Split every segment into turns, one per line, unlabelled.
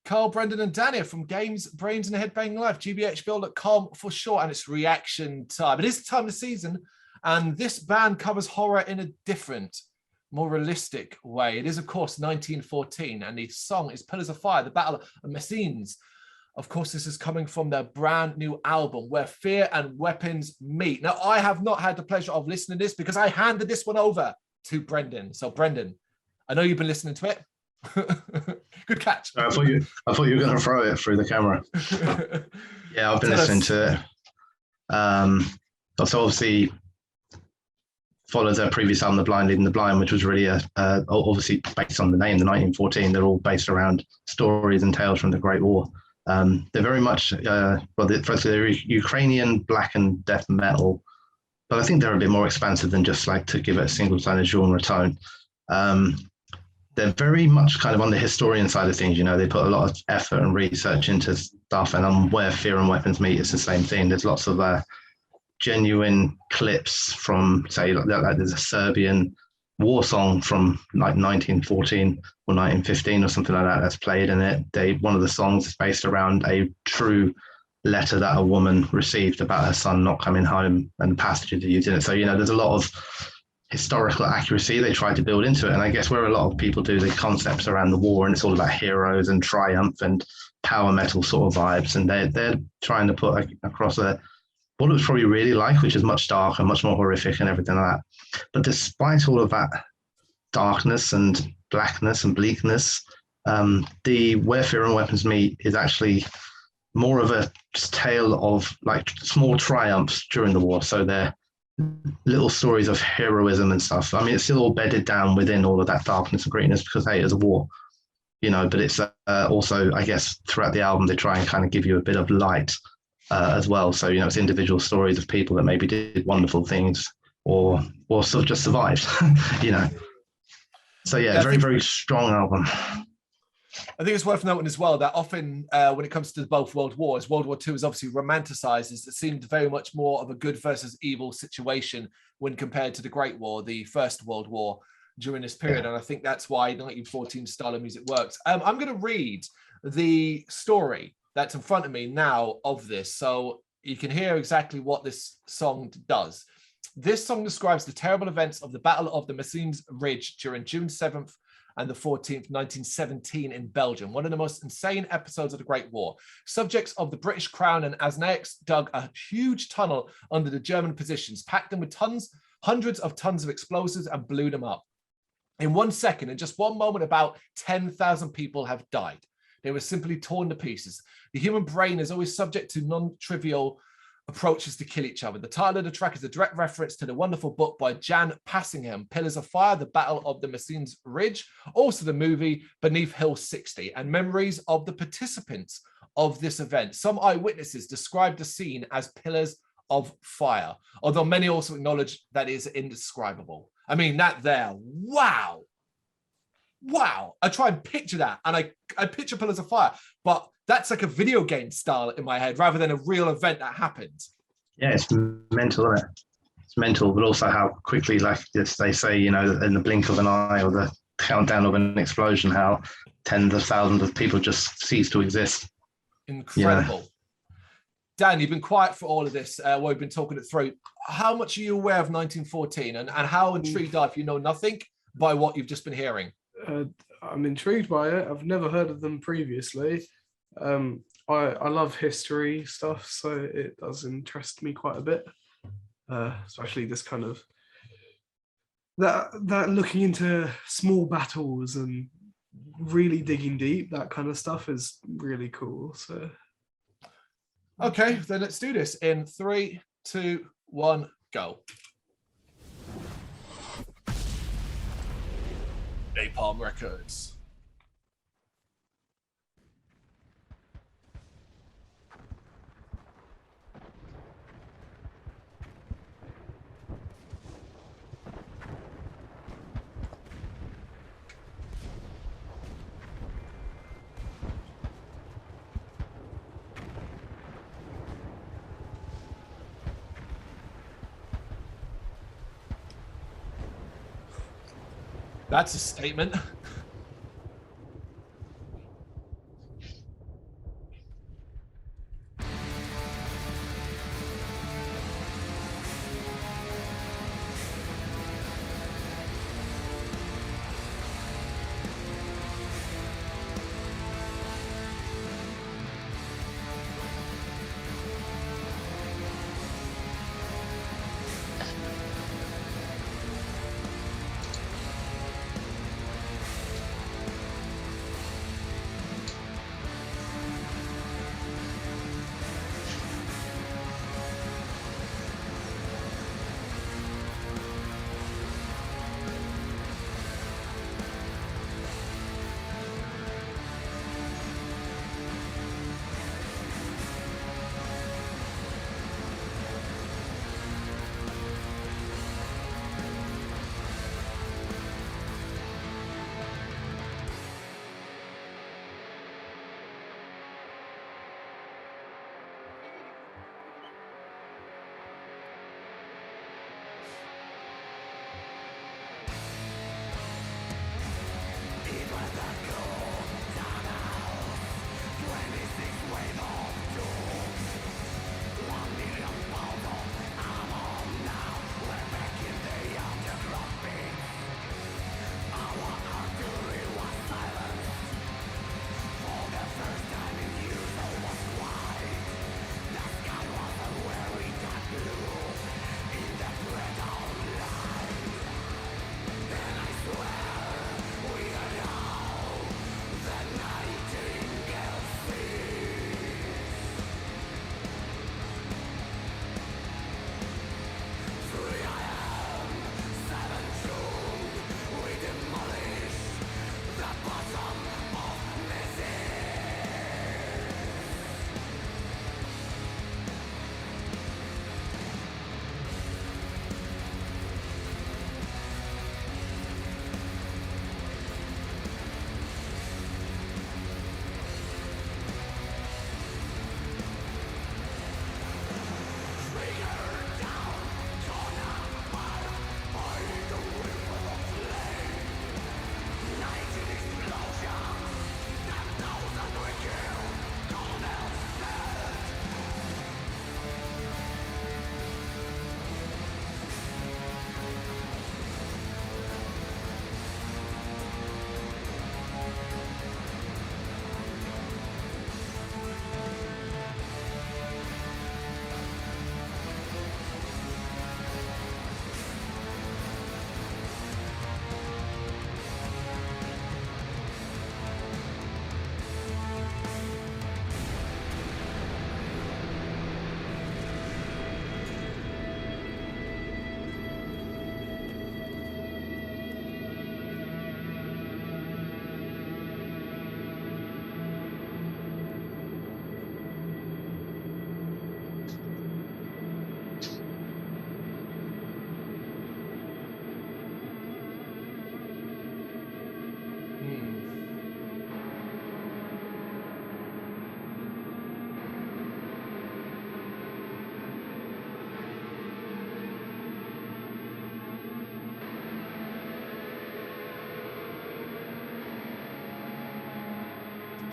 Carl, Brendan, and Dania from Games, Brains, and a Head-Banging Life, gbhblofficial for short, and it's reaction time. It is the time of the season, and this band covers horror in a different, more realistic way. It is, of course, 1914, and the song is Pillars of Fire, the Battle of Messines. Of course, this is coming from their brand new album, Where Fear and Weapons Meet. Now, I have not had the pleasure of listening to this because I handed this one over to Brendan. So, Brendan, I know you've been listening to it. Good catch.
I thought you were going to throw it through the camera. Yeah, I've been listening to it. So obviously follows their previous album, The Blind Leading the Blind, which was really obviously based on the name, the 1914. They're all based around stories and tales from the Great War. They're very much, firstly, they're Ukrainian black and death metal, but I think they're a bit more expansive than just like to give it a single kind of genre tone. They're very much kind of on the historian side of things, you know, they put a lot of effort and research into stuff, and on Where Fear and Weapons Meet, it's the same thing. There's lots of genuine clips from, say, like there's a Serbian war song from like 1914 or 1915 or something like that that's played in it. One of the songs is based around a true letter that a woman received about her son not coming home and the passages that used in it. So, you know, there's a lot of historical accuracy they try to build into it, and I guess where a lot of people do the concepts around the war, and it's all about heroes and triumph and power metal sort of vibes, and they're trying to put across what it was probably really like, which is much darker, much more horrific and everything like that. But despite all of that darkness and blackness and bleakness, the Where Fear and Weapons Meet is actually more of a tale of like small triumphs during the war. So they're little stories of heroism and stuff. I mean, it's still all bedded down within all of that darkness and grittiness because, hey, it's a war, you know, but it's also, I guess, throughout the album, they try and kind of give you a bit of light as well. So, you know, it's individual stories of people that maybe did wonderful things or sort of just survived, you know. So, yeah, very, very strong album.
I think it's worth noting as well that often when it comes to both World Wars, World War II is obviously romanticized as it seemed very much more of a good versus evil situation when compared to the Great War, the First World War during this period. Yeah. And I think that's why 1914 style of music works. I'm going to read the story that's in front of me now of this, so you can hear exactly what this song does. This song describes the terrible events of the Battle of the Messines Ridge during June 7th and the 14th, 1917 in Belgium, one of the most insane episodes of the Great War. Subjects of the British Crown and Aznax dug a huge tunnel under the German positions, packed them with hundreds of tons of explosives and blew them up. In 1 second, in just one moment, about 10,000 people have died. They were simply torn to pieces. The human brain is always subject to non-trivial approaches to kill each other. The title of the track is a direct reference to the wonderful book by Jan Passingham, Pillars of Fire, the Battle of the Messines Ridge, also the movie Beneath Hill 60, and memories of the participants of this event. Some eyewitnesses described the scene as pillars of fire, although many also acknowledge that is indescribable. I mean, that there, wow. Wow. I try and picture that, and I picture Pillars of Fire, but that's like a video game style in my head rather than a real event that happened.
Yeah, it's mental, isn't it? It's mental, but also how quickly, like they say, you know, in the blink of an eye or the countdown of an explosion, how tens of thousands of people just cease to exist.
Incredible. Yeah. Dan, you've been quiet for all of this while we've been talking it through. How much are you aware of 1914 and how intrigued are, if you know nothing, by what you've just been hearing?
I'm intrigued by it. I've never heard of them previously. I love history stuff, so it does interest me quite a bit, especially this kind of that looking into small battles and really digging deep. That kind of stuff is really cool. So
okay, then let's do this in 3, 2, 1, go. Napalm Records. That's a statement.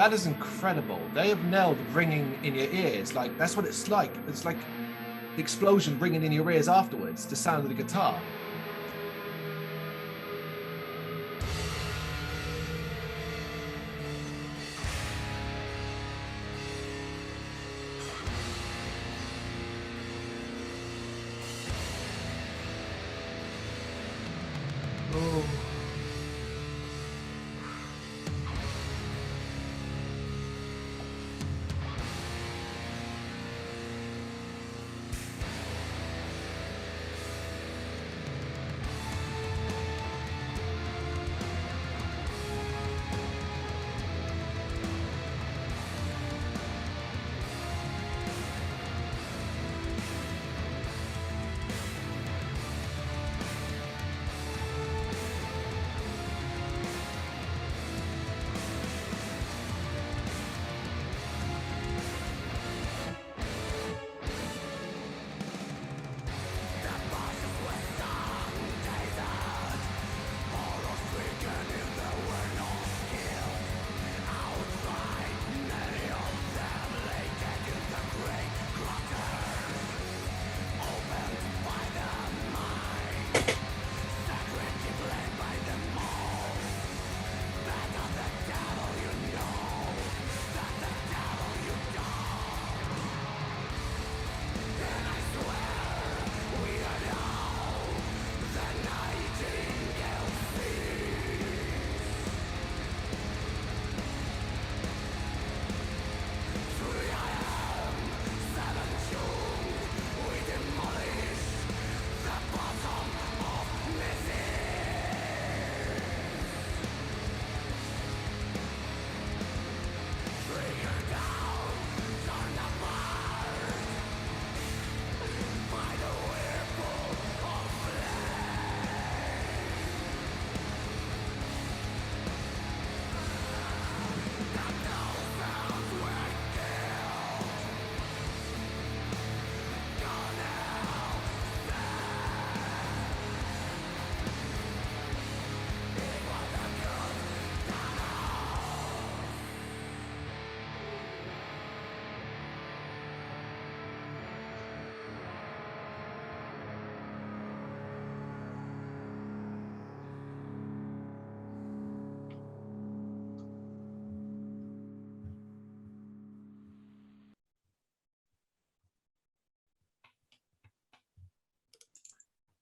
That is incredible. They have nailed ringing in your ears. Like, that's what it's like. It's like the explosion ringing in your ears afterwards, the sound of the guitar.
Oh.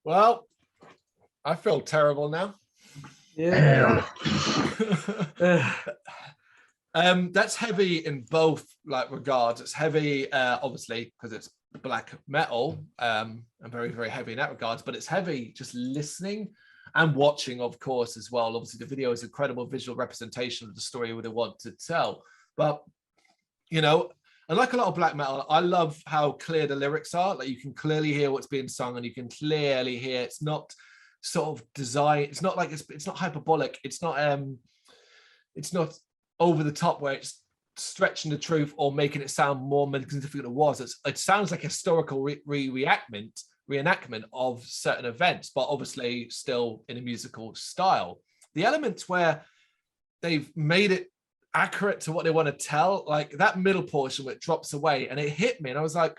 Well, I feel terrible now.
Yeah.
That's heavy in both like regards. It's heavy, obviously, because it's black metal, and very, very heavy in that regards, but it's heavy just listening and watching, of course, as well. Obviously, the video is incredible visual representation of the story they want to tell. But, you know, and like a lot of black metal, I love how clear the lyrics are. Like you can clearly hear what's being sung, and you can clearly hear it's not sort of design. It's not like it's not hyperbolic. It's not over the top where it's stretching the truth or making it sound more magnificent than it was. It sounds like a historical reenactment of certain events, but obviously still in a musical style. The elements where they've made it accurate to what they want to tell, like that middle portion where it drops away, and it hit me, and I was like,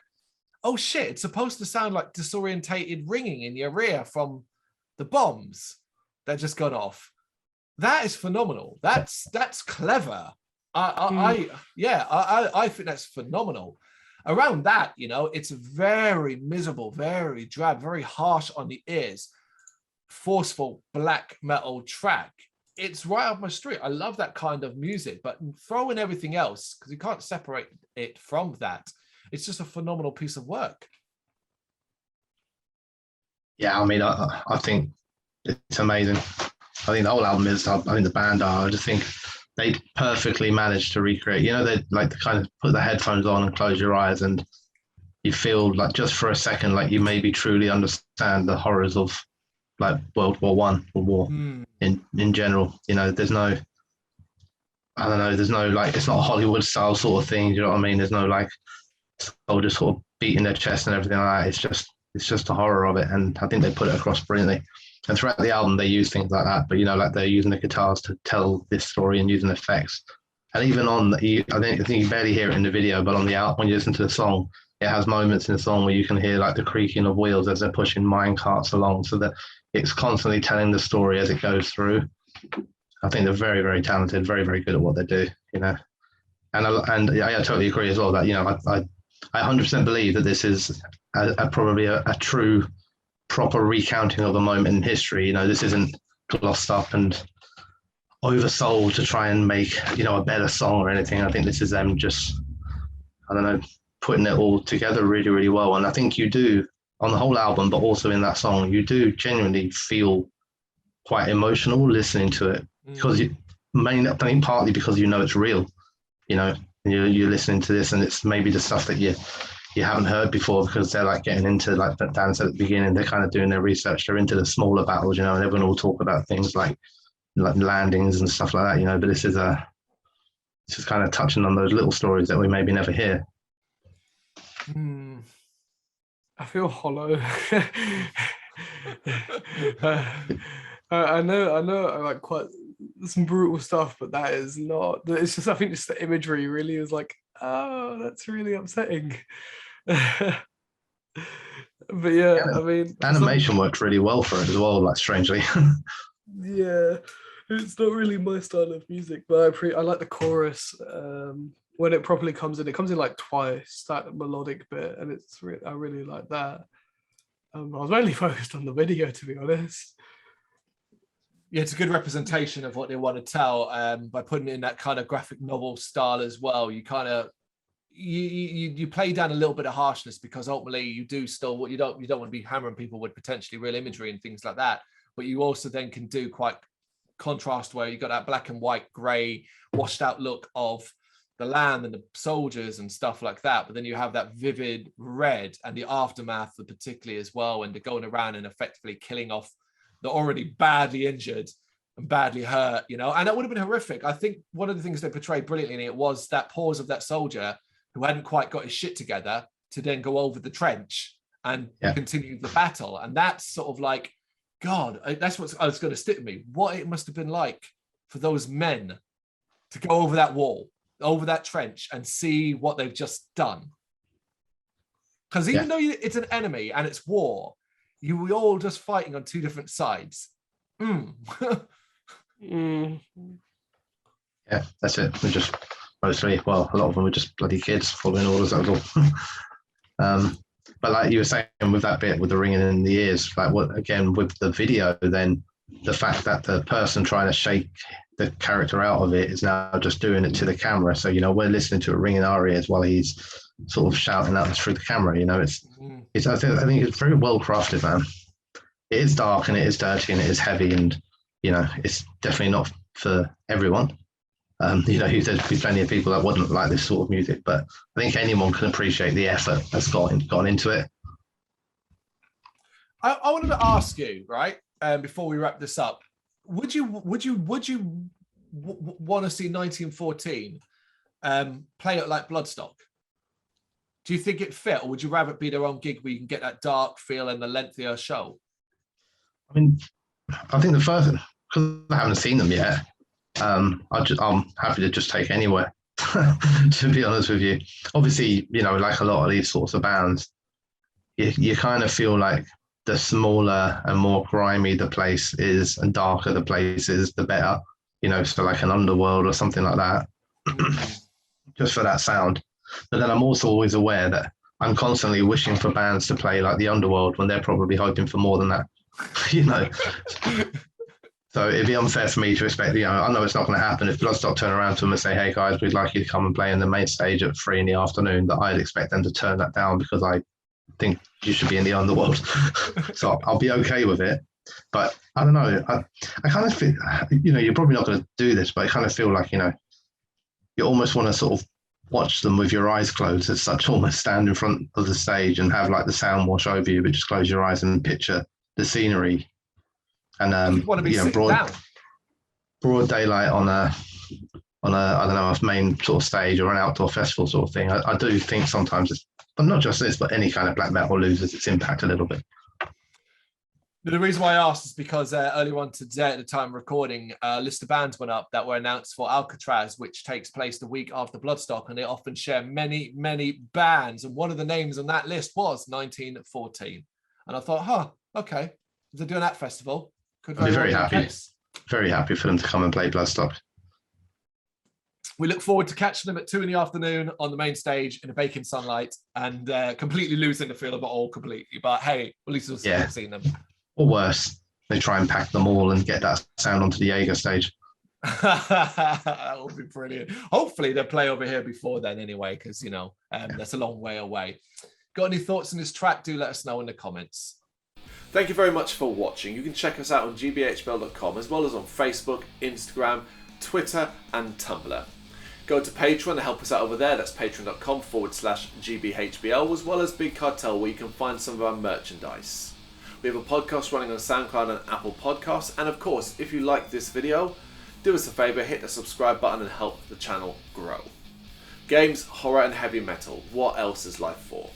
oh shit, it's supposed to sound like disorientated ringing in your ear from the bombs that just got off. That is phenomenal. That's clever. I think that's phenomenal. Around that, you know, it's very miserable, very drab, very harsh on the ears, forceful black metal track. It's right up my street. I love that kind of music, but throw in everything else because you can't separate it from that. It's just a phenomenal piece of work.
Yeah, I mean, I think it's amazing. I think the whole album is. I think the band are. I just think they perfectly managed to recreate. You know, they like to kind of put the headphones on and close your eyes, and you feel like just for a second, like you maybe truly understand the horrors of like World War One or war in general. You know, there's no, I don't know, there's no like, it's not a Hollywood style sort of thing. You know what I mean? There's no like soldiers sort of beating their chest and everything like that. It's just the horror of it, and I think they put it across brilliantly. And throughout the album, they use things like that, but you know, like they're using the guitars to tell this story and using effects. And even on, I think you barely hear it in the video, but on the album, when you listen to the song, it has moments in the song where you can hear like the creaking of wheels as they're pushing mine carts along, so that it's constantly telling the story as it goes through. I think they're very, very talented, very, very good at what they do. You know, and I totally agree as well that, you know, I 100% believe that this is probably a true, proper recounting of a moment in history. You know, this isn't glossed up and oversold to try and make, you know, a better song or anything. I think this is them just, I don't know, putting it all together really, really well. And I think you do on the whole album, but also in that song, you do genuinely feel quite emotional listening to it, because I think partly because you know it's real. You know, you're listening to this, and it's maybe the stuff that you haven't heard before, because they're like getting into, like Dan said at the beginning, they're kind of doing their research. They're into the smaller battles, you know, and everyone will talk about things like landings and stuff like that, you know. But this is kind of touching on those little stories that we maybe never hear.
I feel hollow. I know, I like quite some brutal stuff, but that is not. It's just, I think, just the imagery really is like, oh, that's really upsetting. But yeah, I mean,
animation worked really well for it as well, like strangely.
Yeah, it's not really my style of music, but I like the chorus. When it properly comes in like twice, that melodic bit, and I really like that. I was mainly focused on the video, to be honest.
Yeah, it's a good representation of what they want to tell, by putting it in that kind of graphic novel style as well. You kind of you play down a little bit of harshness, because ultimately you do still what you don't want to be hammering people with potentially real imagery and things like that. But you also then can do quite contrast, where you got that black and white, grey, washed out look of the land and the soldiers and stuff like that. But then you have that vivid red and the aftermath, particularly as well, when they're going around and effectively killing off the already badly injured and badly hurt, you know. And that would have been horrific. I think one of the things they portrayed brilliantly in it was that pause of that soldier who hadn't quite got his shit together to then go over the trench and continue the battle. And that's sort of like, God, that's what I was going to stick with me. What it must have been like for those men to go over that wall, over that trench, and see what they've just done. Because even though it's an enemy and it's war, you were all just fighting on two different sides.
Yeah, that's it. We're just mostly, well, a lot of them were just bloody kids following orders. That was all. But like you were saying with that bit with the ringing in the ears, like what again with the video, then the fact that the person trying to shake the character out of it is now just doing it to the camera. So, we're listening to it ring in our ears while he's sort of shouting at us through the camera. I think it's very well crafted, man. It is dark and it is dirty and it is heavy, and it's definitely not for everyone. There's plenty of people that wouldn't like this sort of music, but I think anyone can appreciate the effort that's gone into it.
I wanted to ask you, right, before we wrap this up, would you want to see 1914 play it like Bloodstock? Do you think it fit, or would you rather it be their own gig where you can get that dark feel and the lengthier show?
I mean, I think the first, because I haven't seen them yet, I'm happy to just take anywhere, to be honest with you. Obviously, like a lot of these sorts of bands, you kind of feel like the smaller and more grimy the place is and darker the place is, the better, so like an Underworld or something like that, just for that sound. But then I'm also always aware that I'm constantly wishing for bands to play like the Underworld when they're probably hoping for more than that, So it'd be unfair for me to expect, I know it's not going to happen. If Bloodstock turn around to them and say, hey guys, we'd like you to come and play in the main stage at 3 PM, that I'd expect them to turn that down because I think you should be in the Underworld. So I'll be okay with it. But I don't know. I kind of feel, you're probably not going to do this, but I kind of feel like, you almost want to sort of watch them with your eyes closed, as such, almost stand in front of the stage and have like the sound wash over you, but just close your eyes and picture the scenery. And
you want to be down.
Broad daylight on a I don't know, a main sort of stage or an outdoor festival sort of thing. I do think sometimes but not just this, but any kind of black metal loses its impact a little bit.
But the reason why I asked is because earlier on today, at the time of recording, a list of bands went up that were announced for Alcatraz, which takes place the week after Bloodstock, and they often share many, many bands. And one of the names on that list was 1914. And I thought, okay, if they're doing that festival, could
I'd be very happy. Very happy for them to come and play Bloodstock.
We look forward to catching them at 2 PM on the main stage in the baking sunlight and completely losing the feel of it all completely. But hey, at least we'll have seen them.
Or worse, they try and pack them all and get that sound onto the Jaeger stage.
That would be brilliant. Hopefully they'll play over here before then anyway, because, that's a long way away. Got any thoughts on this track? Do let us know in the comments. Thank you very much for watching. You can check us out on gbhbl.com as well as on Facebook, Instagram, Twitter and Tumblr. Go to Patreon to help us out over there. That's patreon.com/gbhbl, as well as Big Cartel, where you can find some of our merchandise. We have a podcast running on SoundCloud and Apple Podcasts. And of course, if you like this video, do us a favour, hit the subscribe button and help the channel grow. Games, horror and heavy metal. What else is life for?